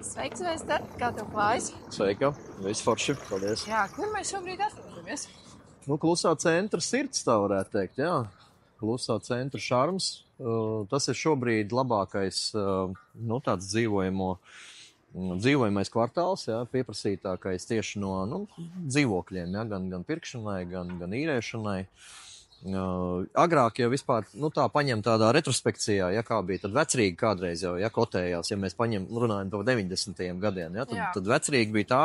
Sveiks, Vēster! Kā tev klājas? Sveika, viss forši, paldies. Jā, kur mēs šobrīd atrodamies? Klusā centra sirds, tā varētu teikt, jā. Klusā centra šarms. Tas ir šobrīd labākais, tāds dzīvojamais kvartāls, jā, pieprasītākais tieši no dzīvokļiem, jā, gan pirkšanai, gan īrēšanai. Agrāk jau vispār, tā paņem tādā retrospekcijā, ja kā bija, tad Vecrīga kādreiz jau, ja kotējās, ja mēs runājam par 90. gadiem, ja, tad Vecrīga bija tā,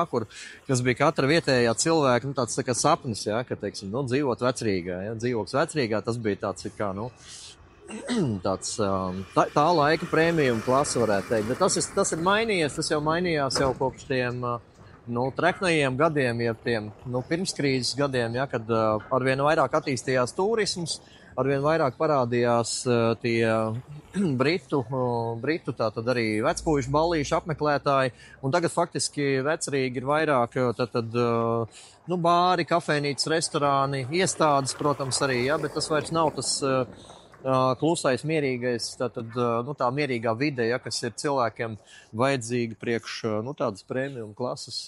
kas bija katra vietējā cilvēka, tāds tā kā sapnis, ja, ka, teiksim, dzīvot Vecrīgā, ja, dzīvoklis Vecrīgā, tas bija tāds, kā, tā laika prēmijuma klase, varētu teikt, bet tas ir mainījies, tas jau mainījās jau kopš tiem, treknajiem gadiem, ja tiem, pirmskrīzes gadiem, ja, kad arvien vairāk attīstījās turisms, arvien vairāk parādījās tie britu tātad arī vecpuišu ballīšu apmeklētāji, un tagad faktiski Vecrīga ir vairāk bāri, kafejnīcas, restorāni, iestādes, protams, arī, ja, bet tas vairs nav tas klusais, mierīgais, tā mierīgā vide, ja, kas ir cilvēkiem vajadzīga priekš, tādas premium klases,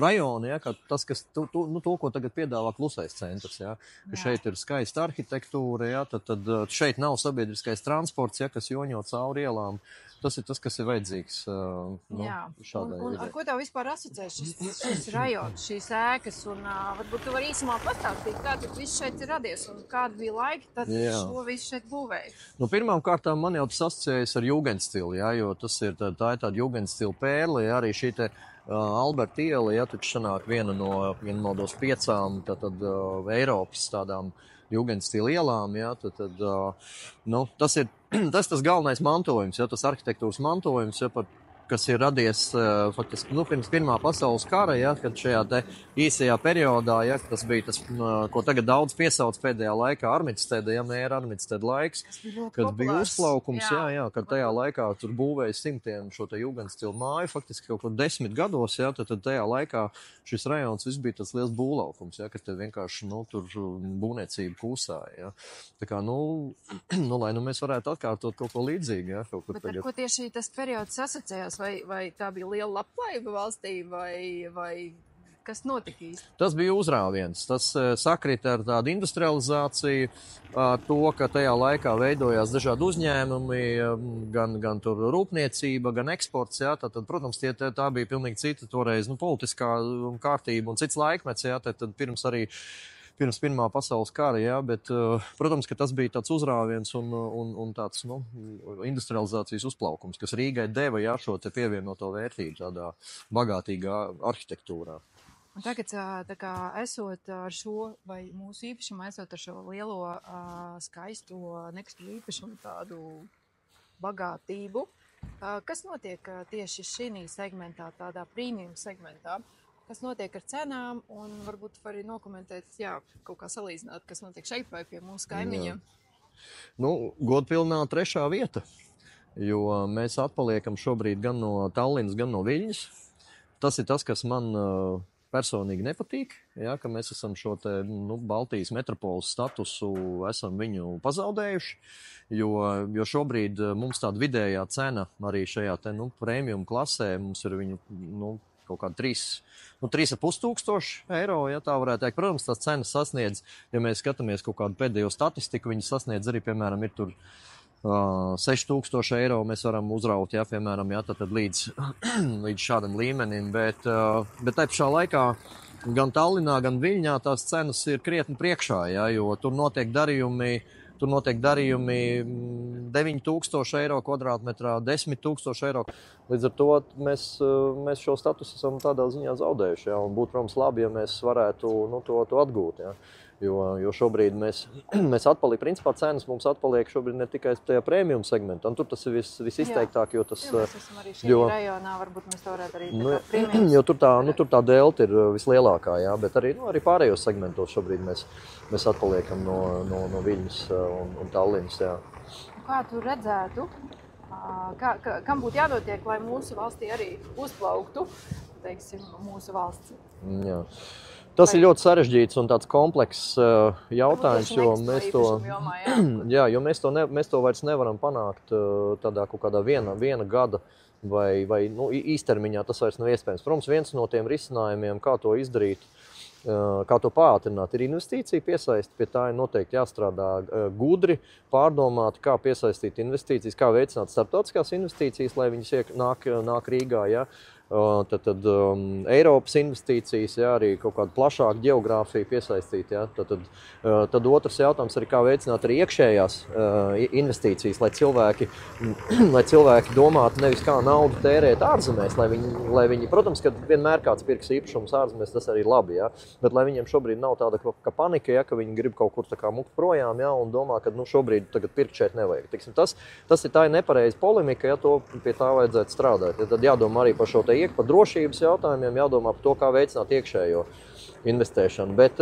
rajoni, ja, tas, kas, to, ko tagad piedāvā klusais centrs, ja, ka šeit ir skaista arhitektūra, ja, tad šeit nav sabiedriskais transports, ja, kas joņo cauri ielām. Tas ir tas, kas ir vajadzīgs šādai videi. Ar ko tev vispār asociē šis rajons, šīs ēkas, un varbūt tu vari īsumā pastāstīt, kā tad viss šeit ir radies un kāda bija laika, tad šo visu šeit būvēja? Pirmām kārtām man jau tas asociējas ar Jugendstilu, ja, jo tas ir tā ir tāda Jugendstila pērle, ja, arī šī te Alberta iela, ja, taču sanāk viena no tos 5 Eiropas tādām Jugendstila ielām, ja, tas ir tas galvenais mantojums, ja, tas arhitektūras mantojums, ja, kas ir radies faktiski pirms Pirmā pasaules kara, ja, kad šajā te īsajā periodā, ja, tas bija tas, ko tagad daudz piesauc pēdējā laikā Armitsteda, ja, mēra Armitsteda laiks, kad bija uzplaukums, jā, kad tajā laikā tur būvēja simtiem šo te Jugendstilu māju, faktiski kaut ko 10 gados, ja, tad tajā laikā šis rajons viss bija tas liels būvlaukums, ja, kad te vienkārši, tur būvniecība kūsāja, ja. Tā kā, lai mēs varētu atkārtot kaut ko līdzīgu, ja, kaut kur tagad. Bet ar ko tieši tas periods asociējās? Vai tā bija liela labklājība valstī, vai kas notika īsti? Tas bija uzrāviens. Tas sakrita ar tādu industrializāciju, to, ka tajā laikā veidojās dažādi uzņēmumi, gan tur rūpniecība, gan eksports, jā, tad, protams, tā bija pilnīgi cita toreiz, politiskā kārtība un cits laikmets, jā, tad pirms Pirmā pasaules kara, jā, bet, protams, ka tas bija tāds uzrāviens un tāds, industrializācijas uzplaukums, kas Rīgai deva, jā, šo te pievienoto vērtību tādā bagātīgā arhitektūrā. Un tagad, tā kā esot ar šo, vai mūsu īpašumu esot ar šo lielo, skaisto nekustamā īpašumu tādu bagātību, kas notiek tieši šī segmentā, tādā premium segmentā? Kas notiek ar cenām, un varbūt var arī nokomentēt, kaut kā salīdzināt, kas notiek šeit vai pie mūsu kaimiņiem. Godpilnā 3. vieta, jo mēs atpaliekam šobrīd gan no Tallinas, gan no Viļņas. Tas ir tas, kas man personīgi nepatīk, ka mēs esam šo te, Baltijas metropoles statusu, esam viņu pazaudējuši, jo šobrīd mums tāda vidējā cena arī šajā te, premium klasē, mums ir viņu, kaut kādi 3,5 tūkstoši eiro, ja tā varētu teikt. Protams, tās cenas sasniedz, ja mēs skatāmies kaut kādu pēdējo statistiku, viņas sasniedz arī, piemēram, ir tur 6,000 eiro mēs varam uzraut, ja, piemēram, ja, tad līdz šādam līmenim, bet tai pašā laikā gan Tallinā, gan Viļņā tās cenas ir krietni priekšā, ja, jo tur notiek darījumi 9,000 eiro kvadrātmetrā, 10,000 eiro. Līdz ar to mēs šo statusu esam tādā ziņā zaudējuši, ja, un būtu, protams, labi, ja mēs varētu to atgūt. Ja. Jo šobrīd mēs principā cenas mums atpaliek šobrīd ne tikai tajā premium segmentā, un tur tas ir visizteiktāk, jo tas... Mēs esam arī šī rajonā, varbūt mēs to varētu arī premium. Jo tur tā delta ir vislielākā, jā, bet arī pārējos segmentos šobrīd mēs atpaliekam no Viļņas un Tallinas, jā. Kā tu redzētu, kam būtu jānotiek, lai mūsu valstī arī uzplauktu, teiksim, mūsu valsts? Jā. Tas ir ļoti sarežģīts un tāds komplekss jautājums, jo mēs to, mēs to vairs nevaram panākt tādā kaut kādā viena gada vai nu, īstermiņā tas vairs nav iespējams. Protams, viens no tiem risinājumiem, kā to izdarīt, kā to pātrināt, ir investīcija piesaisti. Pie tā ir noteikti jāstrādā gudri, pārdomāt, kā piesaistīt investīcijas, kā veicināt starptautiskās investīcijas, lai viņas nāk Rīgā. Ja? Tad Eiropas investīcijas, ja, arī kaut kādu plašāku geogrāfiju piesaistīt. Ja. Tad otrs jautājums arī, kā veicināt arī iekšējās investīcijas, lai cilvēki domātu nevis kā naudu tērēt ārzemēs, lai viņi, protams, ka vienmēr kāds pirks īpašumus ārzemēs, tas arī labi, ja. Bet lai viņiem šobrīd nav tāda kā panika, ja, ka viņi grib kaut kur tā kā mukt projām, ja, un domā, ka šobrīd tagad pirkt šeit nevajag. Tiksim, tas ir tā nepareiza polemika, ja, to pie tā vajadzētu strādāt. Ja, tad jādomā arī par šo par drošības jautājumiem, jādomā par to, kā veicināt iekšējo investēšanu. Bet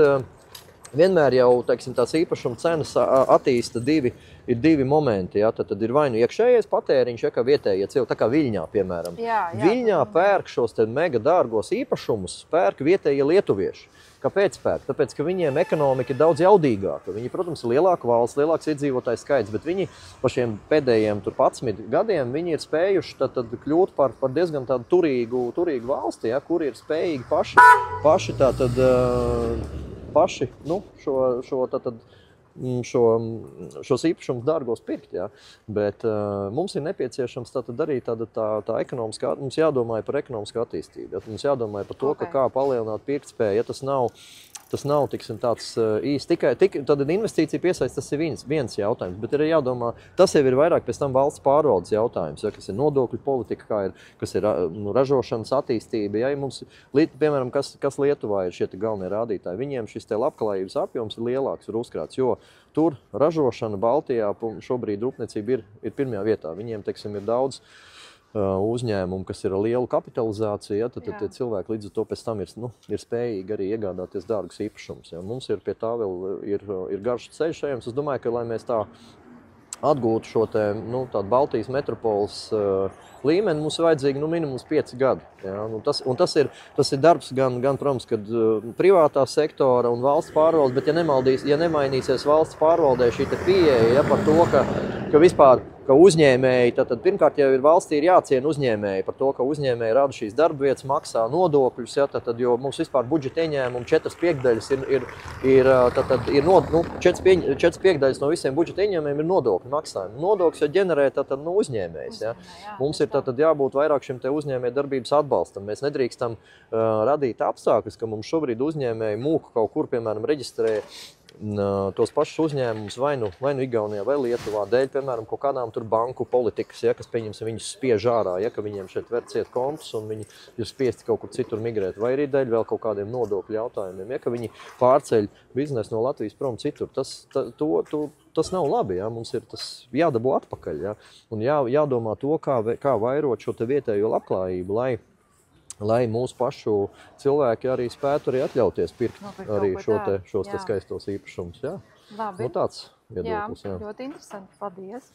vienmēr jau, teiksim, tās īpašuma cenas attīsta divi momenti. Ja? Tad ir vai nu iekšējais patēriņš, ja, kā vietējie cilvēki, tā kā Viļņā, piemēram. Viļņā pērk šos te mega dārgos īpašumus, pērk vietējie lietuvieši. Kāpēc pērk? Tāpēc, ka viņiem ekonomika ir daudz jaudīgāka. Viņi, protams, ir lielāka valsts, lielāks iedzīvotājs skaits, bet viņi pa šiem pēdējiem 11 gadiem viņi ir spējuši tad kļūt par diezgan tādu turīgu valsti, ja, kuri ir spējīgi paši šos īpašumus dārgos pirkt. Ja. Bet mums ir nepieciešams arī tā ekonomiskā, mums jādomā par ekonomisko attīstību. Ja. Mums jādomā par to, kā palielināt pirktspēju. Ja tas nav tiksim, tāds īsti tad investīcija piesaist, tas ir viens jautājums, bet ir jādomā, tas jau ir vairāk pēc tam valsts pārvaldes jautājums, ja, kas ir nodokļu politika, kas ir ražošanas attīstība. Ja, mums, piemēram, kas Lietuvā ir šie galvenie rādītāji, viņiem šis labklājības apjoms ir lielāks, ir uzkrāts, jo tur ražošana Baltijā šobrīd rūpniecība ir pirmajā vietā. Viņiem, teiksim, ir daudz uzņēmumu, kas ir ar lielu kapitalizāciju, ja, tad cilvēki līdz ar to pēc tam ir spējīgi arī iegādāties dārgus īpašumus. Ja. Mums ir pie tā vēl ir garš ceļš ejams. Es domāju, ka, lai mēs tā atgūtu šo tādu Baltijas metropoles līmeni, mums ir vajadzīgi minimums 5 gadi. Ja. Tas ir darbs gan protams, kad privātā sektora un valsts pārvaldes, bet ja nemainīsies valsts pārvaldē šī pieeja, ja, par to, ka vispār ka uzņēmēji, tad pirmkārt jau valstī ir jāciena uzņēmēji par to, ka uzņēmēji rada šīs darba vietas, maksā nodokļus, ja, jo mums vispār budžeta ieņēmumi 4/5 4/5 no visiem budžeta ieņēmumiem ir nodokļu maksājumi. Nodokļus jau ģenerē uzņēmējs. Ja. Mums ir jābūt vairāk šim uzņēmēju darbības atbalstam. Mēs nedrīkstam radīt apstākļus, ka mums šobrīd uzņēmēji mūku kaut kur, piemēram, reģistrē tos pašus uzņēmumus vai nu Igaunijā vai Lietuvā dēļ, piemēram, kaut kādām tur banku politikas, ja, kas pieņemsim viņus spiež ārā, ja, ka viņiem šeit ver ciet kontus un viņi ir spiesti kaut kur citur migrēt, vai arī dēļ vēl kaut kādiem nodokļu jautājumiem, ja, ka viņi pārceļ biznesu no Latvijas prom citur. Tas nav labi, ja, mums ir tas jādabū atpakaļ, ja, un jādomā to, kā vairot šo vietējo labklājību, lai mūsu pašu cilvēki arī spētu arī atļauties pirkt arī šos skaistos īpašumus. Jā. Labi. Tāds viedoklis. Jā, ļoti interesanti. Paldies.